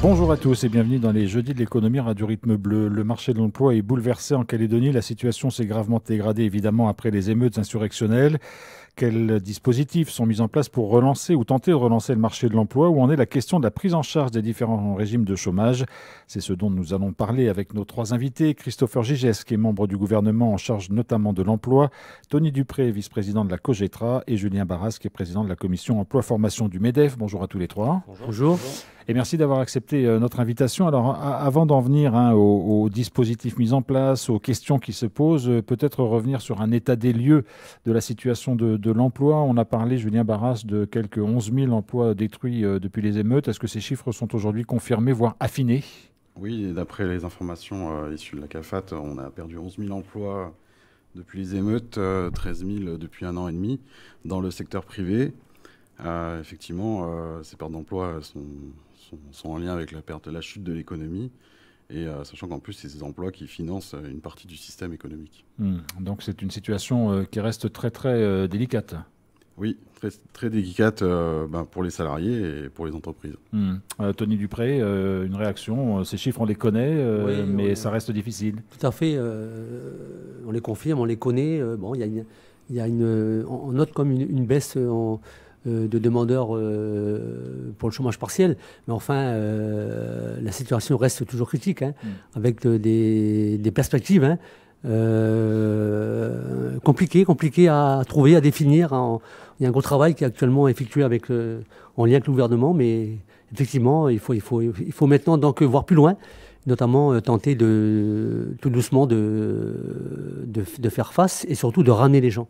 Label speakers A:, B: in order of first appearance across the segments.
A: Bonjour à tous et bienvenue dans les Jeudis de l'économie Radio Rythme Bleu. Le marché de l'emploi est bouleversé en Calédonie. La situation s'est gravement dégradée évidemment après les émeutes insurrectionnelles. Quels dispositifs sont mis en place pour relancer ou tenter de relancer le marché de l'emploi? Où en est la question de la prise en charge des différents régimes de chômage? C'est ce dont nous allons parler avec nos trois invités. Christopher Gigès, qui est membre du gouvernement en charge notamment de l'emploi, Tony Dupré, vice-président de la COGETRA, et Julien Barras, qui est président de la commission emploi-formation du MEDEF. Bonjour à tous les trois.
B: Bonjour.
A: Et merci d'avoir accepté notre invitation. Alors, avant d'en venir aux dispositifs mis en place, aux questions qui se posent, peut-être revenir sur un état des lieux de la situation de l'emploi. On a parlé, Julien Barras, de quelques 11 000 emplois détruits depuis les émeutes. Est-ce que ces chiffres sont aujourd'hui confirmés, voire affinés?
C: Oui, d'après les informations issues de la CAFAT, on a perdu 11 000 emplois depuis les émeutes, 13 000 depuis 1 an et demi dans le secteur privé. Effectivement, ces pertes d'emplois sont en lien avec la chute de l'économie, et sachant qu'en plus, c'est ces emplois qui financent une partie du système économique.
A: Donc c'est une situation qui reste très très délicate.
C: Oui, très, très délicate pour les salariés et pour les entreprises.
A: Tony Dupré, une réaction, ces chiffres on les connaît,
B: Oui,
A: mais ça reste difficile.
B: Tout à fait, on les confirme, on les connaît. On note comme une baisse de demandeurs pour le chômage partiel, mais enfin, la situation reste toujours critique, avec des perspectives compliquées à trouver, à définir. Il y a un gros travail qui est actuellement effectué en lien avec le gouvernement, mais effectivement, il faut maintenant donc voir plus loin, notamment tenter tout doucement de faire face et surtout de ramener les gens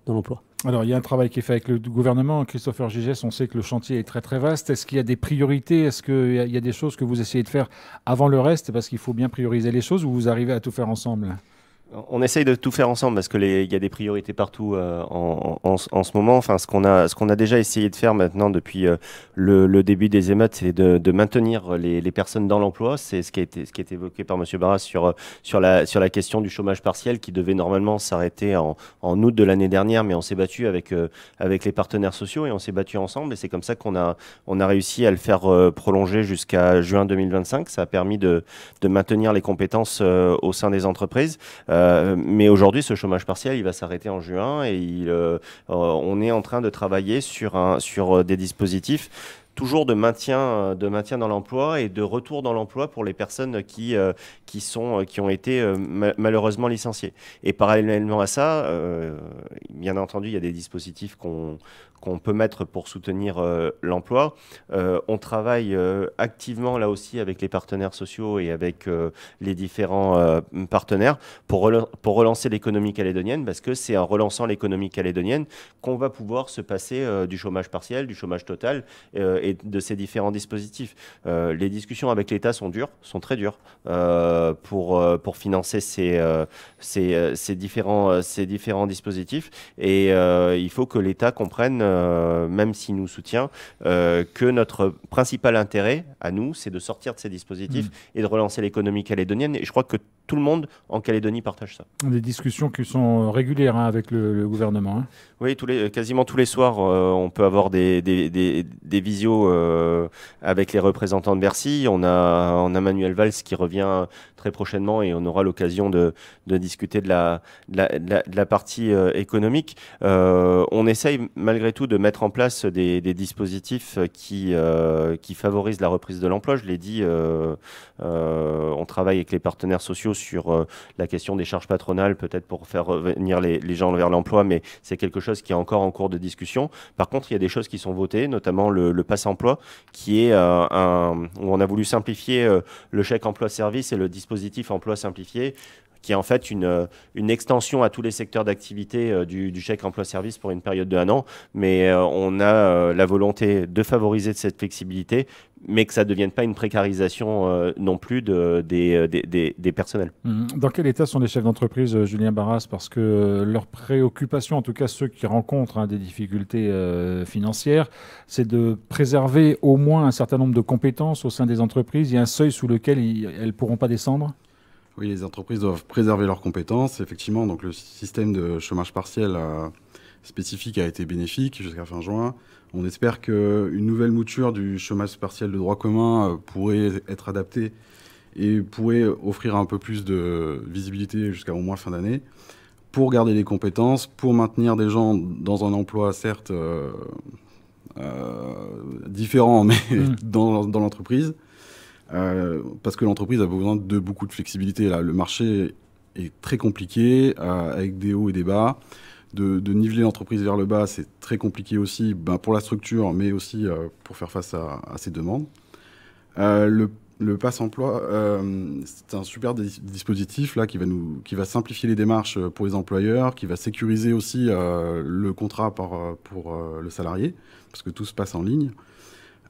B: dans l'emploi.
A: Alors, il y a un travail qui est fait avec le gouvernement. Christopher Gigès, on sait que le chantier est très très vaste. Est-ce qu'il y a des priorités? Est-ce qu'il y a des choses que vous essayez de faire avant le reste? Parce qu'il faut bien prioriser les choses, ou vous arrivez à tout faire ensemble?
D: On essaye de tout faire ensemble parce qu'il y a des priorités partout en ce moment. Enfin, ce qu'on a déjà essayé de faire maintenant depuis le début des émeutes, c'est de maintenir les personnes dans l'emploi. C'est ce qui a été évoqué par M. Barras sur la question du chômage partiel qui devait normalement s'arrêter en août de l'année dernière, mais on s'est battu avec les partenaires sociaux et on s'est battu ensemble. Et c'est comme ça qu'on a réussi à le faire prolonger jusqu'à juin 2025. Ça a permis de maintenir les compétences au sein des entreprises. Mais aujourd'hui, ce chômage partiel, il va s'arrêter en juin et on est en train de travailler sur des dispositifs toujours de maintien dans l'emploi et de retour dans l'emploi pour les personnes qui ont été malheureusement licenciées. Et parallèlement à ça, bien entendu, il y a des dispositifs qu'on peut mettre pour soutenir l'emploi. On travaille activement là aussi avec les partenaires sociaux et avec les différents partenaires pour relancer l'économie calédonienne, parce que c'est en relançant l'économie calédonienne qu'on va pouvoir se passer du chômage partiel, du chômage total et de ces différents dispositifs. Les discussions avec l'État sont très dures pour financer ces différents dispositifs, et il faut que l'État comprenne, même s'il nous soutient, que notre principal intérêt à nous, c'est de sortir de ces dispositifs et de relancer l'économie calédonienne, et je crois que tout le monde en Calédonie partage ça.
A: Des discussions qui sont régulières avec le gouvernement.
D: Oui, quasiment tous les soirs, on peut avoir des visios avec les représentants de Bercy. On a Manuel Valls qui revient très prochainement et on aura l'occasion de discuter de la partie économique. On essaye malgré tout de mettre en place des dispositifs qui favorisent la reprise de l'emploi. Je l'ai dit, on travaille avec les partenaires sociaux sur la question des charges patronales, peut-être pour faire revenir les gens vers l'emploi, mais c'est quelque chose qui est encore en cours de discussion. Par contre, il y a des choses qui sont votées, notamment le pass emploi, qui est où on a voulu simplifier le chèque emploi-service et le dispositif emploi simplifié, qui est en fait une extension à tous les secteurs d'activité du chèque emploi-service pour une période de 1 an. Mais on a la volonté de favoriser cette flexibilité, mais que ça ne devienne pas une précarisation non plus des personnels.
A: Dans quel état sont les chefs d'entreprise, Julien Barras? Parce que leur préoccupation, en tout cas ceux qui rencontrent des difficultés financières, c'est de préserver au moins un certain nombre de compétences au sein des entreprises. Il y a un seuil sous lequel elles ne pourront pas descendre?
C: Oui, les entreprises doivent préserver leurs compétences. Effectivement, donc le système de chômage partiel spécifique a été bénéfique jusqu'à fin juin. On espère qu'une nouvelle mouture du chômage partiel de droit commun pourrait être adaptée et pourrait offrir un peu plus de visibilité jusqu'à au moins fin d'année, pour garder les compétences, pour maintenir des gens dans un emploi certes différent, mais dans l'entreprise, parce que l'entreprise a besoin de beaucoup de flexibilité. Là. Le marché est très compliqué, avec des hauts et des bas. De niveler l'entreprise vers le bas, c'est très compliqué aussi pour la structure, mais aussi pour faire face à ces demandes. Le Pass Emploi, c'est un super dispositif là, qui va simplifier les démarches pour les employeurs, qui va sécuriser aussi le contrat pour le salarié, parce que tout se passe en ligne.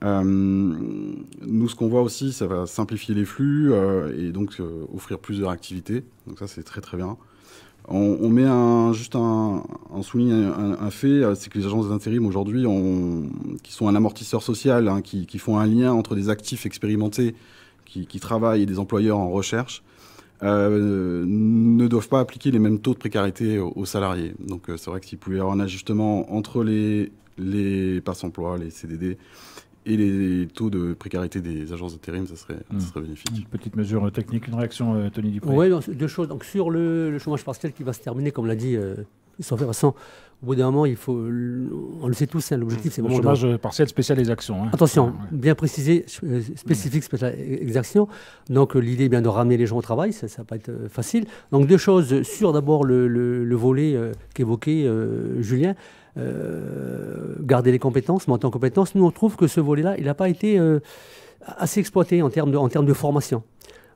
C: Nous, ce qu'on voit aussi, ça va simplifier les flux et donc offrir plus de réactivité. Donc ça, c'est très très bien. On met on souligne un fait, c'est que les agences d'intérim aujourd'hui, qui sont un amortisseur social, hein, qui font un lien entre des actifs expérimentés qui travaillent et des employeurs en recherche, ne doivent pas appliquer les mêmes taux de précarité aux salariés. Donc c'est vrai que s'il pouvait y avoir un ajustement entre les passe-emploi, les CDD, et les taux de précarité des agences d'intérim, ça serait bénéfique.
A: Une petite mesure technique, une réaction, Tony Dupré.
B: Oui, deux choses. Donc, sur le chômage partiel qui va se terminer, comme l'a dit Christophe Vincent, au bout d'un moment, on le sait tous, hein, l'objectif, c'est
A: le
B: vraiment...
A: chômage partiel spécial exaction. Hein.
B: Attention, bien précisé, spécifique spécial exaction. Donc, l'idée est bien de ramener les gens au travail, ça va pas être facile. Donc, deux choses sur d'abord le volet qu'évoquait Julien. Garder les compétences, monter en compétences. Nous, on trouve que ce volet-là, il n'a pas été assez exploité en termes de formation.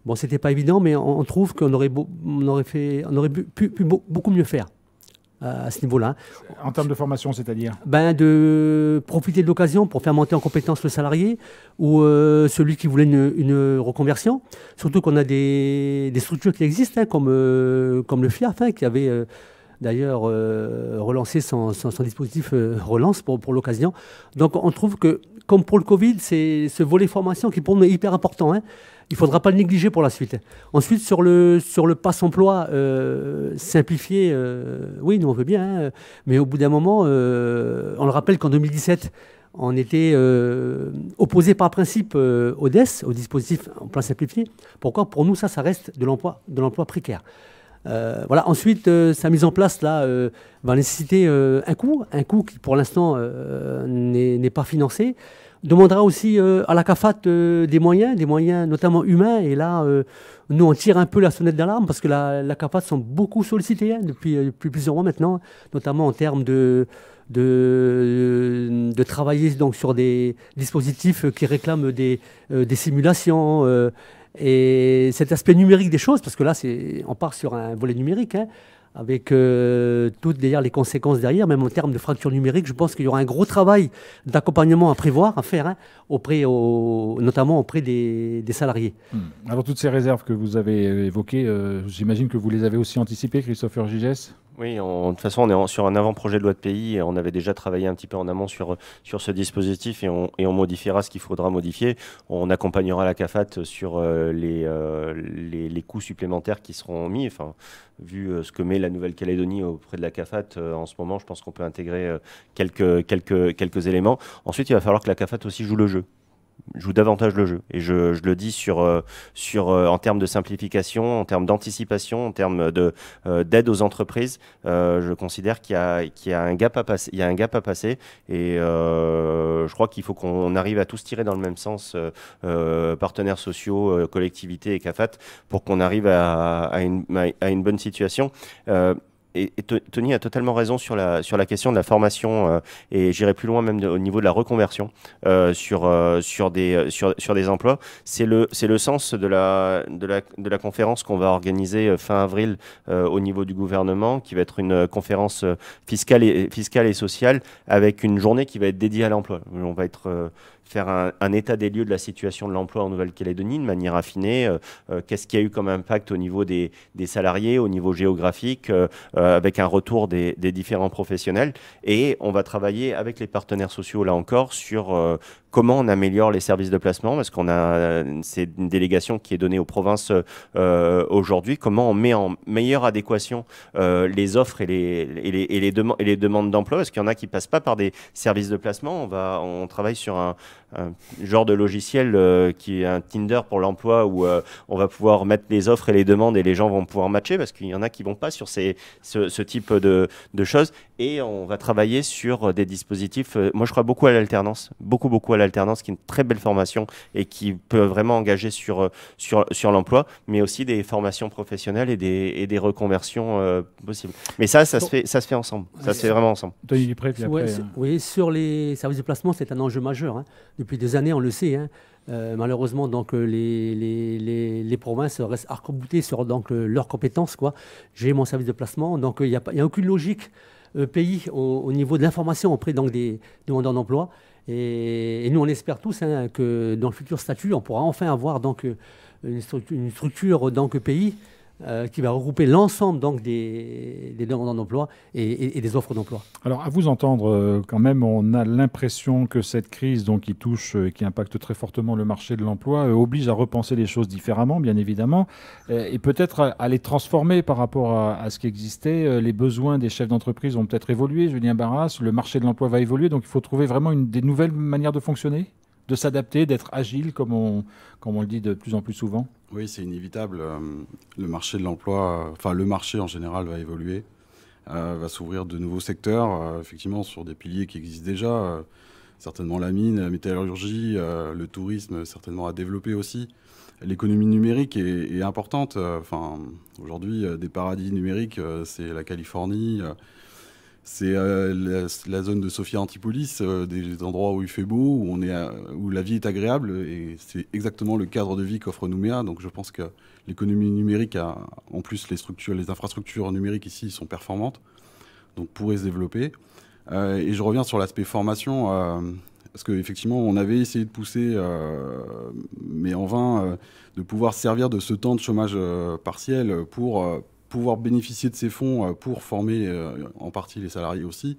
B: Bon, c'était pas évident, mais on trouve qu'on aurait pu beaucoup mieux faire à ce niveau-là.
A: En termes de formation, c'est-à-dire
B: de profiter de l'occasion pour faire monter en compétence le salarié ou celui qui voulait une reconversion. Surtout qu'on a des structures qui existent, hein, comme le FIAF, hein, qui avait... d'ailleurs relancer son dispositif relance pour l'occasion. Donc on trouve que, comme pour le Covid, c'est ce volet formation qui pour nous est hyper important. Hein. Il ne faudra pas le négliger pour la suite. Ensuite, sur le passe-emploi simplifié, oui, nous on veut bien, hein, mais au bout d'un moment, on le rappelle qu'en 2017, on était opposé par principe au DES, au dispositif emploi simplifié. Pourquoi ? Pour nous, ça reste de l'emploi précaire. Voilà. Ensuite, sa mise en place là, va nécessiter un coût qui pour l'instant n'est pas financé. Demandera aussi à la CAFAT des moyens notamment humains. Et là, nous on tire un peu la sonnette d'alarme parce que la CAFAT sont beaucoup sollicités hein, depuis plusieurs mois maintenant, notamment en termes de travailler donc sur des dispositifs qui réclament des simulations. Et cet aspect numérique des choses, parce que là, on part sur un volet numérique, hein, avec toutes d'ailleurs les conséquences derrière, même en termes de fracture numérique, je pense qu'il y aura un gros travail d'accompagnement à faire, hein, notamment auprès des salariés.
A: Alors toutes ces réserves que vous avez évoquées, j'imagine que vous les avez aussi anticipées, Christopher Gigès ?
D: Oui, de toute façon, on est sur un avant-projet de loi de pays et on avait déjà travaillé un petit peu en amont sur ce dispositif et on modifiera ce qu'il faudra modifier. On accompagnera la CAFAT sur les coûts supplémentaires qui seront mis. Enfin, vu ce que met la Nouvelle-Calédonie auprès de la CAFAT en ce moment, je pense qu'on peut intégrer quelques éléments. Ensuite, il va falloir que la CAFAT aussi joue le jeu. Joue davantage le jeu. Et je le dis en termes de simplification, en termes d'anticipation, en termes d'aide aux entreprises. Je considère qu'il y a un gap à passer. Il y a un gap à passer. Et je crois qu'il faut qu'on arrive à tous tirer dans le même sens, partenaires sociaux, collectivités et CAFAT, pour qu'on arrive à une bonne situation. Et Tony a totalement raison sur la question de la formation et j'irai plus loin même au niveau de la reconversion sur des emplois. C'est le sens de la conférence qu'on va organiser fin avril au niveau du gouvernement, qui va être une conférence fiscale et sociale avec une journée qui va être dédiée à l'emploi. On va faire un état des lieux de la situation de l'emploi en Nouvelle-Calédonie de manière affinée. Qu'est-ce qu'il y a eu comme impact au niveau des salariés, au niveau géographique, avec un retour des différents professionnels. Et on va travailler avec les partenaires sociaux, là encore, sur comment on améliore les services de placement, parce c'est une délégation qui est donnée aux provinces aujourd'hui, comment on met en meilleure adéquation les offres et les demandes d'emploi, parce qu'il y en a qui passent pas par des services de placement. On travaille sur un genre de logiciel qui est un Tinder pour l'emploi, où on va pouvoir mettre les offres et les demandes et les gens vont pouvoir matcher, parce qu'il y en a qui vont pas sur ce type de choses. Et on va travailler sur des dispositifs. Moi, je crois beaucoup à l'alternance, beaucoup à l'alternance, qui est une très belle formation et qui peut vraiment engager sur l'emploi, mais aussi des formations professionnelles et des reconversions possibles. Mais ça se fait ensemble. Ça se fait vraiment ensemble.
A: Tony Dupré, puis après,
B: Oui, sur les services de placement, c'est un enjeu majeur. Depuis des années, on le sait. Malheureusement, donc, les provinces restent arc-boutées sur leurs compétences. J'ai mon service de placement, donc il n'y a aucune logique pays au niveau de l'information auprès des demandeurs d'emploi. Et nous, on espère tous que dans le futur statut, on pourra enfin avoir une structure pays qui va regrouper l'ensemble des demandeurs d'emploi et des offres d'emploi.
A: Alors, à vous entendre, quand même, on a l'impression que cette crise qui touche et qui impacte très fortement le marché de l'emploi oblige à repenser les choses différemment, bien évidemment, et peut-être à les transformer par rapport à ce qui existait. Les besoins des chefs d'entreprise ont peut-être évolué, Julien Barras, le marché de l'emploi va évoluer, donc il faut trouver vraiment des nouvelles manières de fonctionner, de s'adapter, d'être agile, comme on le dit de plus en plus souvent.
C: Oui, c'est inévitable. Le marché de l'emploi, le marché en général va évoluer, va s'ouvrir de nouveaux secteurs, effectivement sur des piliers qui existent déjà, certainement la mine, la métallurgie, le tourisme, certainement à développer aussi. L'économie numérique est importante. Aujourd'hui, des paradis numériques, c'est la Californie. C'est la zone de Sophia Antipolis, des endroits où il fait beau, où la vie est agréable, et c'est exactement le cadre de vie qu'offre Nouméa. Donc je pense que l'économie numérique, en plus les infrastructures numériques ici sont performantes, donc pourraient se développer. Et je reviens sur l'aspect formation, parce qu'effectivement on avait essayé de pousser, mais en vain, de pouvoir servir de ce temps de chômage partiel pour pouvoir bénéficier de ces fonds pour former en partie les salariés aussi,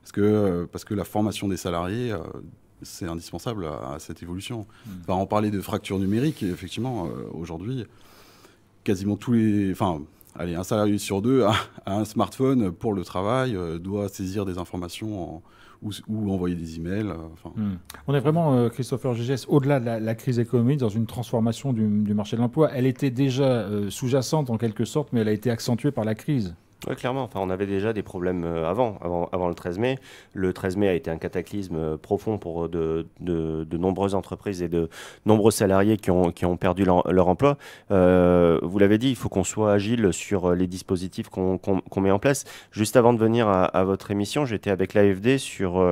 C: parce que la formation des salariés, c'est indispensable à cette évolution. On parlait de fracture numérique, et effectivement, aujourd'hui, quasiment un salarié sur deux a un smartphone pour le travail, doit saisir des informations ou envoyer des emails.
A: On est vraiment, Christopher Gégès, au-delà de la crise économique, dans une transformation du marché de l'emploi. Elle était déjà sous-jacente en quelque sorte, mais elle a été accentuée par la crise.
D: Oui, clairement. On avait déjà des problèmes avant le 13 mai. Le 13 mai a été un cataclysme profond pour de nombreuses entreprises et de nombreux salariés qui ont perdu leur emploi. Vous l'avez dit, il faut qu'on soit agile sur les dispositifs qu'on met en place. Juste avant de venir à votre émission, j'étais avec l'AFD sur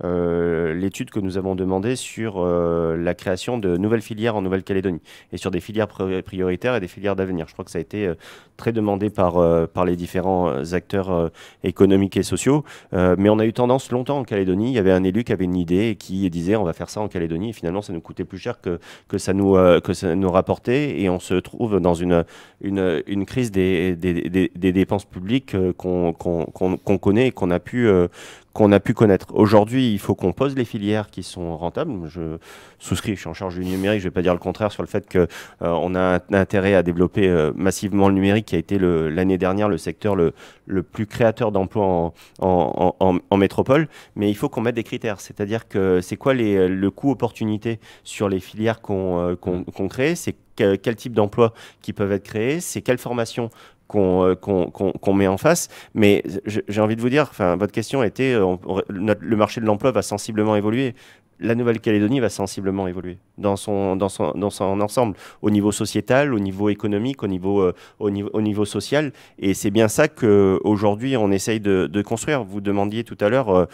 D: l'étude que nous avons demandée sur la création de nouvelles filières en Nouvelle-Calédonie et sur des filières prioritaires et des filières d'avenir. Je crois que ça a été très demandé par les différents acteurs économiques et sociaux, mais on a eu tendance longtemps en Calédonie, il y avait un élu qui avait une idée et qui disait on va faire ça en Calédonie, et finalement ça nous coûtait plus cher que ça nous rapportait, et on se trouve dans une crise des dépenses publiques qu'on connaît et qu'on a pu connaître. Aujourd'hui, il faut qu'on pose les filières qui sont rentables. Je souscris, je suis en charge du numérique, je ne vais pas dire le contraire sur le fait qu'on a un intérêt à développer massivement le numérique, qui a été l'année dernière le secteur le plus créateur d'emplois en métropole. Mais il faut qu'on mette des critères, c'est-à-dire que c'est quoi le coût opportunité sur les filières qu'on crée, c'est quel type d'emplois qui peuvent être créés, c'est quelle formation qu'on met en face. Mais j'ai envie de vous dire, votre question était le marché de l'emploi va sensiblement évoluer. La Nouvelle-Calédonie va sensiblement évoluer dans son ensemble, au niveau sociétal, au niveau économique, au niveau social. Et c'est bien ça qu'aujourd'hui, on essaye de construire. Vous demandiez tout à l'heure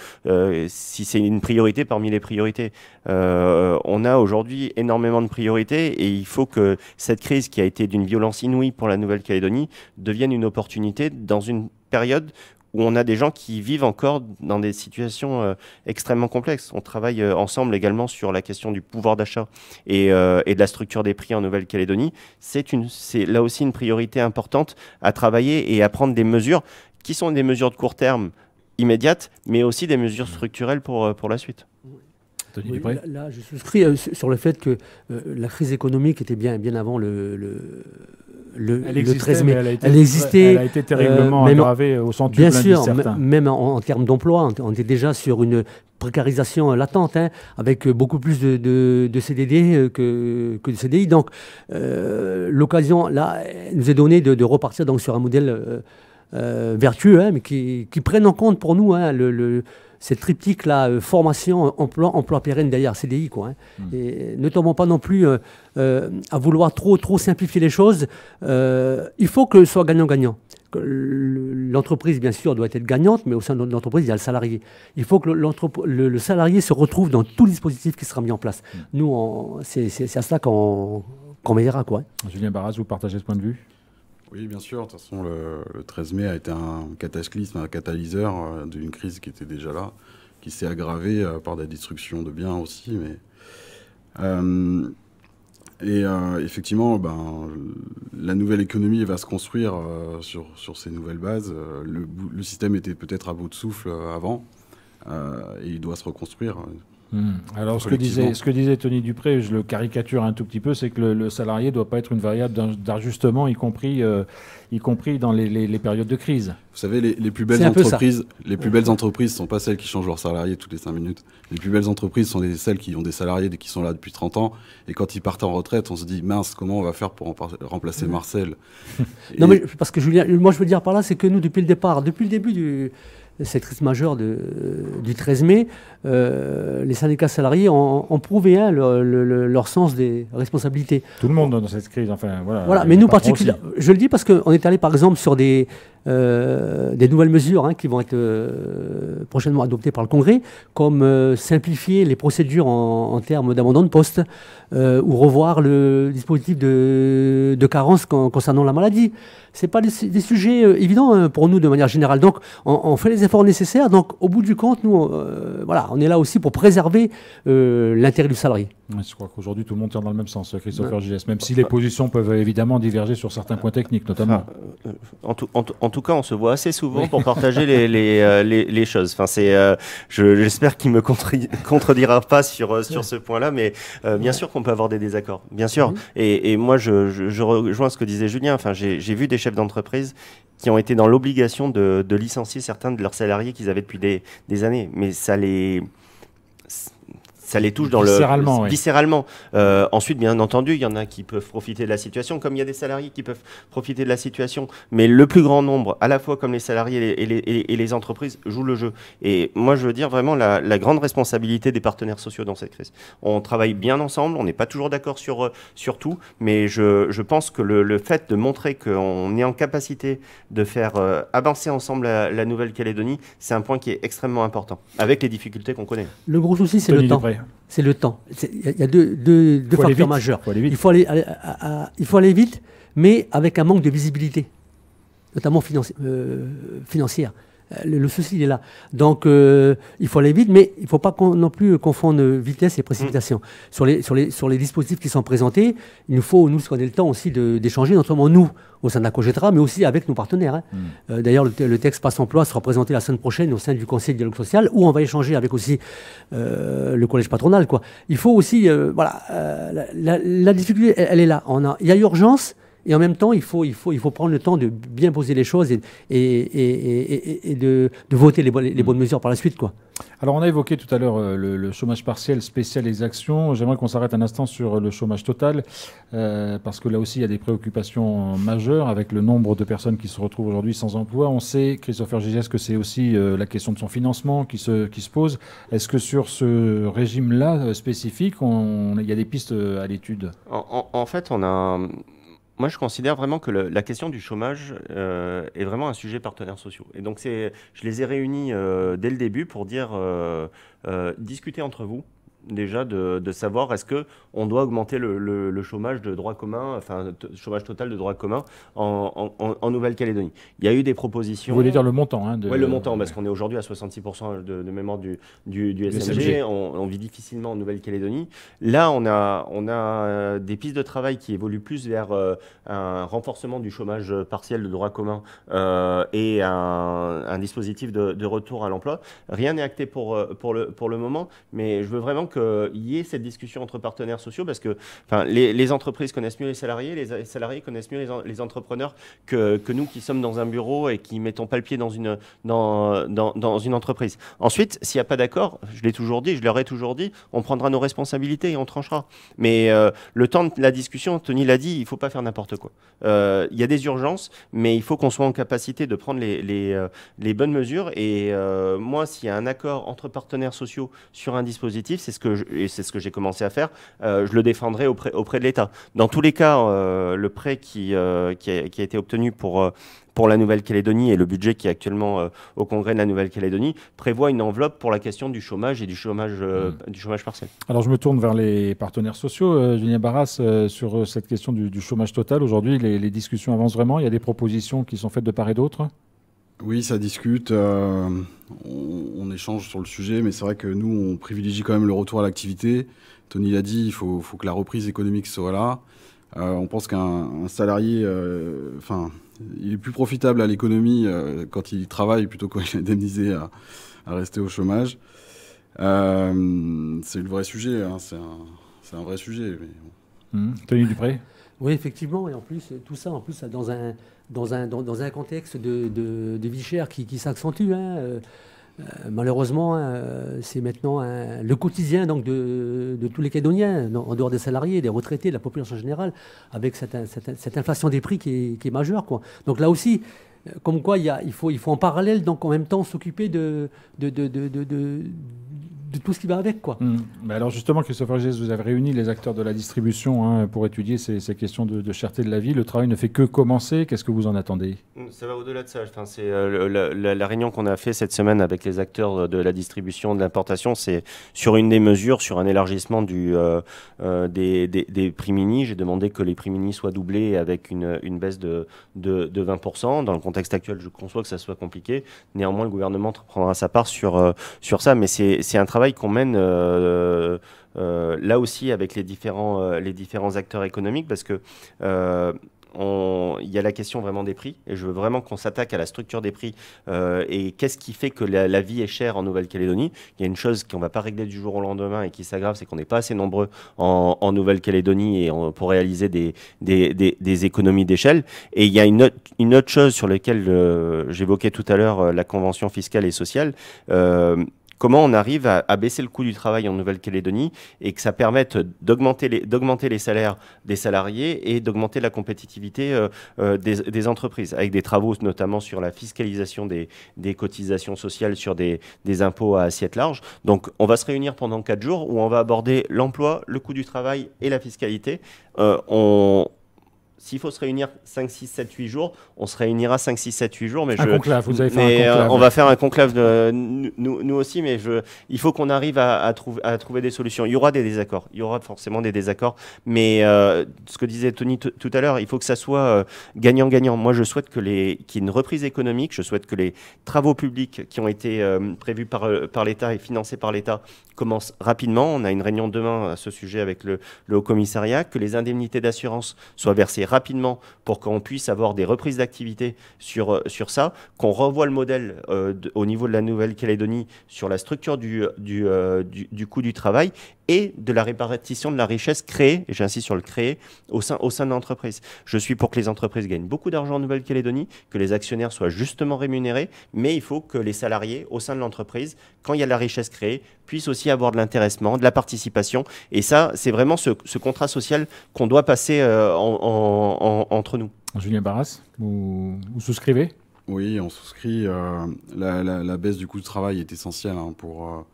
D: si c'est une priorité parmi les priorités. On a aujourd'hui énormément de priorités, et il faut que cette crise, qui a été d'une violence inouïe pour la Nouvelle-Calédonie, devienne une opportunité dans une période où on a des gens qui vivent encore dans des situations extrêmement complexes. On travaille ensemble également sur la question du pouvoir d'achat et de la structure des prix en Nouvelle-Calédonie. C'est là aussi une priorité importante à travailler et à prendre des mesures qui sont des mesures de court terme immédiates, mais aussi des mesures structurelles pour la suite.
A: Tony
B: Oui,
A: Dupré.
B: là, je souscris sur le fait que la crise économique était bien avant
A: Elle
B: le
A: existait,
B: 13
A: mais
B: mai.
A: elle
B: existait.
A: Elle a été terriblement
B: même
A: aggravée au centuple
B: Bien
A: lundi
B: sûr,
A: certain.
B: même en termes d'emploi, on était déjà sur une précarisation latente, hein, avec beaucoup plus de CDD que de CDI. Donc, l'occasion, là, nous est donnée de repartir donc, sur un modèle vertueux, hein, mais qui prenne en compte pour nous hein, cette triptyque-là, formation, emploi pérenne derrière CDI. Quoi, hein. Et ne tombons pas non plus à vouloir trop simplifier les choses. Il faut que ce soit gagnant-gagnant. L'entreprise, bien sûr, doit être gagnante, mais au sein de l'entreprise, il y a le salarié. Il faut que le salarié se retrouve dans tout le dispositif qui sera mis en place. Nous, c'est à cela qu'on veillera. Quoi.
A: Julien Barras, vous partagez ce point de vue?
C: Oui, bien sûr. De toute façon, le 13 mai a été un cataclysme, un catalyseur d'une crise qui était déjà là, qui s'est aggravée par des destructions de biens aussi. Effectivement, la nouvelle économie va se construire sur ces nouvelles bases. Le système était peut-être à bout de souffle avant, et il doit se reconstruire.
A: Alors, ce que disait Tony Dupré, je le caricature un tout petit peu, c'est que le salarié ne doit pas être une variable d'ajustement, y compris dans les périodes de crise.
C: Vous savez, les plus belles entreprises ne sont pas celles qui changent leurs salariés toutes les 5 minutes. Les plus belles entreprises sont celles qui ont des salariés qui sont là depuis 30 ans. Et quand ils partent en retraite, on se dit, mince, comment on va faire pour remplacer Marcel?
B: Non, mais parce que Julien, moi je veux dire par là, c'est que nous, depuis le début de cette crise majeure du 13 mai, les syndicats salariés ont prouvé hein, leur sens des responsabilités.
A: Tout le monde dans cette crise, enfin voilà.
B: Voilà, mais nous particulièrement, je le dis parce qu'on est allé par exemple sur des nouvelles mesures hein, qui vont être prochainement adoptées par le Congrès, comme simplifier les procédures en termes d'abandon de poste, ou revoir le dispositif de carence concernant la maladie. Ce pas des sujets évidents hein, pour nous de manière générale. Donc, on fait les efforts nécessaires. Donc, au bout du compte, nous, voilà, on est là aussi pour préserver l'intérêt du salarié.
A: Je crois qu'aujourd'hui, tout le monde tire dans le même sens, Christopher Gilles, même si les positions peuvent évidemment diverger sur certains points techniques, notamment.
D: En tout cas, on se voit assez souvent pour partager les choses. Enfin, j'espère qu'il ne me contredira pas sur ce point-là, mais bien sûr qu'on peut avoir des désaccords, bien sûr. Et moi, je rejoins ce que disait Julien. Enfin, j'ai vu des chefs d'entreprise qui ont été dans l'obligation de licencier certains de leurs salariés qu'ils avaient depuis des années. Mais ça les touche viscéralement. Ensuite, bien entendu, il y en a qui peuvent profiter de la situation, comme il y a des salariés qui peuvent profiter de la situation. Mais le plus grand nombre, à la fois comme les salariés et les entreprises, jouent le jeu. Et moi, je veux dire vraiment la grande responsabilité des partenaires sociaux dans cette crise. On travaille bien ensemble, on n'est pas toujours d'accord sur tout, mais je pense que le fait de montrer qu'on est en capacité de faire avancer ensemble la Nouvelle-Calédonie, c'est un point qui est extrêmement important, avec les difficultés qu'on connaît.
B: Le gros souci, c'est le temps. C'est le temps. Il y a deux facteurs majeurs. Il faut aller vite, mais avec un manque de visibilité, notamment financière. Le souci, il est là. Donc, il faut aller vite, mais il ne faut pas non plus confondre vitesse et précipitation. Sur les dispositifs qui sont présentés, il nous faut, nous, qu'on ait le temps aussi d'échanger, notamment nous, au sein de la COGETRA, mais aussi avec nos partenaires. Hein. D'ailleurs, le texte Passe Emploi sera présenté la semaine prochaine au sein du Conseil de dialogue social, où on va échanger avec aussi le collège patronal. Quoi. Il faut aussi, la difficulté, elle est là. Il y a urgence. Et en même temps, il faut prendre le temps de bien poser les choses et de voter les bonnes mesures par la suite, quoi.
A: Alors, on a évoqué tout à l'heure le chômage partiel spécial exaction. J'aimerais qu'on s'arrête un instant sur le chômage total, parce que là aussi, il y a des préoccupations majeures avec le nombre de personnes qui se retrouvent aujourd'hui sans emploi. On sait, Christopher Gigès, que c'est aussi la question de son financement qui se pose. Est-ce que sur ce régime-là spécifique, il y a des pistes à l'étude?
D: En fait, moi, je considère vraiment que la question du chômage est vraiment un sujet partenaires sociaux. Et donc, je les ai réunis dès le début pour dire discutez entre vous. Déjà de savoir est-ce qu'on doit augmenter le chômage de droit commun, enfin chômage total de droit commun en Nouvelle-Calédonie. Il y a eu des propositions.
A: Vous voulez dire le montant
D: Oui, le montant, parce qu'on est aujourd'hui à 66% de mémoire du SMG. On vit difficilement en Nouvelle-Calédonie. Là, on a des pistes de travail qui évoluent plus vers un renforcement du chômage partiel de droit commun et un dispositif de retour à l'emploi. Rien n'est acté pour le moment, mais je veux vraiment qu'il y ait cette discussion entre partenaires sociaux parce que les entreprises connaissent mieux les salariés connaissent mieux les entrepreneurs que nous qui sommes dans un bureau et qui ne mettons pas le pied dans une entreprise. Ensuite, s'il n'y a pas d'accord, je l'ai toujours dit, je leur ai toujours dit, on prendra nos responsabilités et on tranchera. Mais le temps de la discussion, Tony l'a dit, il ne faut pas faire n'importe quoi. Il y a des urgences, mais il faut qu'on soit en capacité de prendre les bonnes mesures. Et moi, s'il y a un accord entre partenaires sociaux sur un dispositif, c'est ce que j'ai commencé à faire, je le défendrai auprès de l'État. Dans tous les cas, le prêt qui a été obtenu pour la Nouvelle-Calédonie et le budget qui est actuellement au Congrès de la Nouvelle-Calédonie prévoit une enveloppe pour la question du chômage et du chômage partiel.
A: Alors je me tourne vers les partenaires sociaux. Julien Barras, sur cette question du chômage total, aujourd'hui les discussions avancent vraiment. Il y a des propositions qui sont faites de part et d'autre.
C: Oui, ça discute. On échange sur le sujet, mais c'est vrai que nous, on privilégie quand même le retour à l'activité. Tony l'a dit, il faut que la reprise économique soit là. On pense qu'un salarié, il est plus profitable à l'économie quand il travaille plutôt qu'il est indemnisé à rester au chômage. C'est le vrai sujet, hein, c'est un vrai sujet. Mais...
A: Tony Dupré.
B: Oui, effectivement, et en plus, tout ça, dans un contexte de vie chère qui s'accentue. Malheureusement, c'est maintenant le quotidien donc, de tous les Calédoniens, en dehors des salariés, des retraités, de la population générale, avec cette inflation des prix qui est majeure, quoi. Donc là aussi, comme quoi il faut en parallèle, donc en même temps, s'occuper de tout ce qui va avec, quoi.
A: Mais alors justement, Christophe Vergès, vous avez réuni les acteurs de la distribution pour étudier ces questions de cherté de la vie. Le travail ne fait que commencer. Qu'est-ce que vous en attendez ?
D: Ça va au-delà de ça. Enfin, c'est la réunion qu'on a fait cette semaine avec les acteurs de la distribution, de l'importation, c'est sur une des mesures, sur un élargissement des prix mini. J'ai demandé que les prix mini soient doublés avec une baisse de 20%. Dans le contexte actuel, je conçois que ça soit compliqué. Néanmoins, le gouvernement prendra sa part sur ça, mais c'est un travail qu'on mène là aussi avec les différents acteurs économiques parce que il y a la question vraiment des prix et je veux vraiment qu'on s'attaque à la structure des prix et qu'est-ce qui fait que la vie est chère en Nouvelle-Calédonie. Il y a une chose qu'on ne va pas régler du jour au lendemain et qui s'aggrave, c'est qu'on n'est pas assez nombreux en Nouvelle-Calédonie et pour réaliser des économies d'échelle. Et il y a une autre chose sur laquelle j'évoquais tout à l'heure la convention fiscale et sociale. Comment on arrive à baisser le coût du travail en Nouvelle-Calédonie et que ça permette d'augmenter les salaires des salariés et d'augmenter la compétitivité des entreprises, avec des travaux notamment sur la fiscalisation des cotisations sociales sur des impôts à assiette large. Donc on va se réunir pendant 4 jours où on va aborder l'emploi, le coût du travail et la fiscalité. S'il faut se réunir 5, 6, 7, 8 jours, on se réunira 5, 6, 7, 8 jours. Mais
A: conclave, vous avez fait un conclave.
D: On va faire un conclave nous aussi, mais il faut qu'on arrive à trouver des solutions. Il y aura des désaccords, il y aura forcément des désaccords, mais ce que disait Tony tout à l'heure, il faut que ça soit gagnant-gagnant. Moi, je souhaite qu'il y ait une reprise économique, je souhaite que les travaux publics qui ont été prévus par l'État et financés par l'État commencent rapidement. On a une réunion demain à ce sujet avec le Haut-Commissariat, que les indemnités d'assurance soient versées rapidement pour qu'on puisse avoir des reprises d'activité sur ça, qu'on revoie le modèle au niveau de la Nouvelle-Calédonie sur la structure du coût du travail et de la répartition de la richesse créée, et j'insiste sur le créer, au sein de l'entreprise. Je suis pour que les entreprises gagnent beaucoup d'argent en Nouvelle-Calédonie, que les actionnaires soient justement rémunérés, mais il faut que les salariés au sein de l'entreprise, quand il y a de la richesse créée, puissent aussi avoir de l'intéressement, de la participation. Et ça, c'est vraiment ce contrat social qu'on doit passer entre nous.
A: Julien Barras, vous souscrivez ?
C: Oui, on souscrit. La baisse du coût du travail est essentielle pour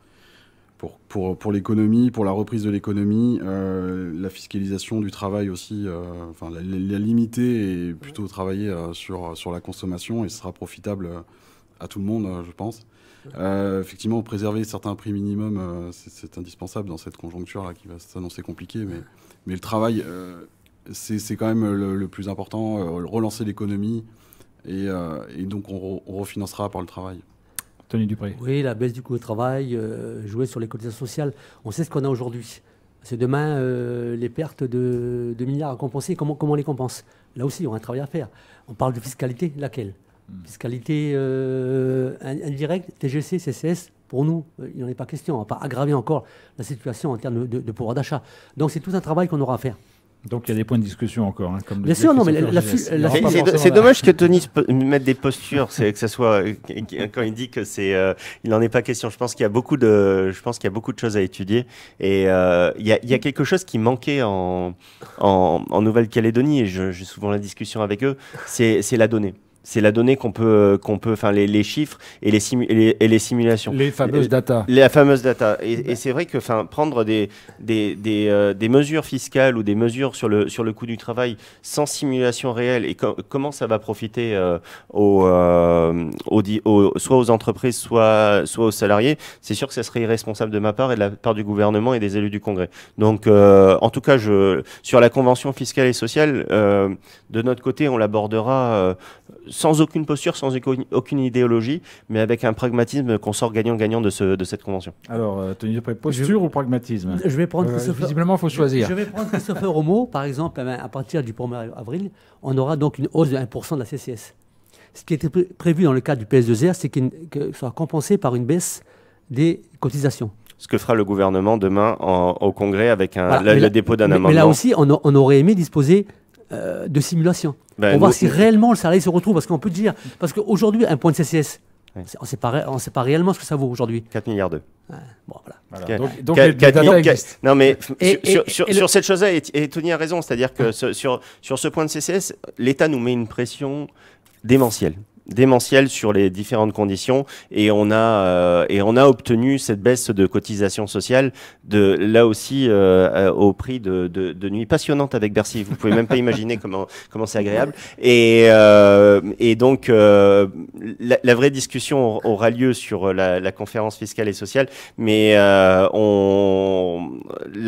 C: l'économie, pour la reprise de l'économie. La fiscalisation du travail aussi, la limiter et plutôt travailler sur la consommation, et ce sera profitable à tout le monde, je pense. Effectivement, préserver certains prix minimums, c'est indispensable dans cette conjoncture-là qui va s'annoncer compliquée, mais le travail, c'est quand même le plus important, relancer l'économie, et donc on refinancera par le travail.
A: Tony Dupré.
B: Oui, la baisse du coût du travail, jouer sur les cotisations sociales. On sait ce qu'on a aujourd'hui. C'est demain les pertes de milliards à compenser. Comment on les compense ? Là aussi, on a un travail à faire. On parle de fiscalité, laquelle ? Fiscalité indirecte, TGC, CCS, pour nous, il n'en est pas question. On ne va pas aggraver encore la situation en termes de pouvoir d'achat. Donc c'est tout un travail qu'on aura à faire.
A: Donc il y a des points de discussion encore. Hein, comme
B: bien sûr, non, mais
D: c'est dommage que Tony mette des postures, c'est que ça soit quand il dit que il n'en est pas question. Je pense qu'il y a beaucoup de choses à étudier et il y a quelque chose qui manquait en Nouvelle-Calédonie et j'ai souvent la discussion avec eux, c'est la donnée. C'est la donnée enfin les chiffres et les simulations.
A: Les fameuses data.
D: La fameuse data. Et c'est vrai que, enfin, prendre des mesures fiscales ou des mesures sur le coût du travail sans simulation réelle et comment ça va profiter soit aux entreprises, soit aux salariés, c'est sûr que ça serait irresponsable de ma part et de la part du gouvernement et des élus du Congrès. Donc, en tout cas, sur la convention fiscale et sociale, de notre côté, on l'abordera sans aucune posture, sans aucune idéologie, mais avec un pragmatisme qu'on sort gagnant-gagnant de cette convention.
A: Alors, Tony Dupré, posture ou pragmatisme?
B: Je vais prendre
A: visiblement, il faut choisir.
B: Je vais prendre Christopher Homo, par exemple, à partir du 1er avril, on aura donc une hausse de 1% de la CCS. Ce qui était prévu dans le cadre du PS2R, c'est que ça soit compensé par une baisse des cotisations.
D: Ce que fera le gouvernement demain au Congrès avec le dépôt d'un amendement.
B: Mais là aussi, on aurait aimé disposer de simulation. Pour voir si réellement le salarié se retrouve. Parce qu'on peut dire, parce qu'aujourd'hui, un point de CCS, on ne sait pas réellement ce que ça vaut aujourd'hui.
D: 4 milliards d'euros.
B: Bon, voilà.
A: Donc les data existent.
D: Non, mais sur cette chose-là, et Tony a raison, c'est-à-dire que sur ce point de CCS, l'État nous met une pression démentielle sur les différentes conditions et on a obtenu cette baisse de cotisation sociale là aussi au prix de nuits passionnantes avec Bercy. Vous pouvez même pas imaginer comment c'est agréable et donc la vraie discussion aura lieu sur la conférence fiscale et sociale, mais là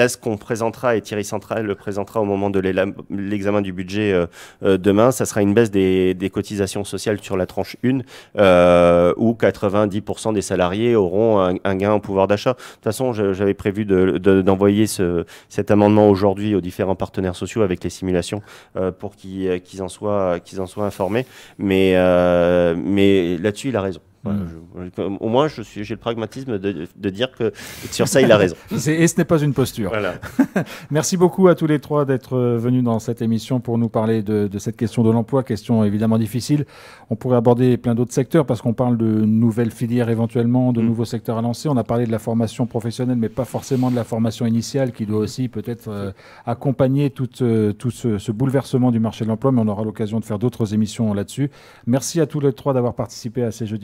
D: ce qu'on présentera et Thierry Central le présentera au moment de l'examen du budget demain, ça sera une baisse des cotisations sociales sur la tranche 1 où 90% des salariés auront un gain en pouvoir d'achat. De toute façon, j'avais prévu d'envoyer cet amendement aujourd'hui aux différents partenaires sociaux avec les simulations pour qu'ils en soient informés. Mais là-dessus, il a raison. Au moins, j'ai le pragmatisme de dire que sur ça, il a raison.
A: Et ce n'est pas une posture.
D: Voilà.
A: Merci beaucoup à tous les trois d'être venus dans cette émission pour nous parler de cette question de l'emploi, question évidemment difficile. On pourrait aborder plein d'autres secteurs parce qu'on parle de nouvelles filières éventuellement, de nouveaux secteurs à lancer. On a parlé de la formation professionnelle, mais pas forcément de la formation initiale qui doit aussi peut-être accompagner tout ce bouleversement du marché de l'emploi, mais on aura l'occasion de faire d'autres émissions là-dessus. Merci à tous les trois d'avoir participé à ces jeudis.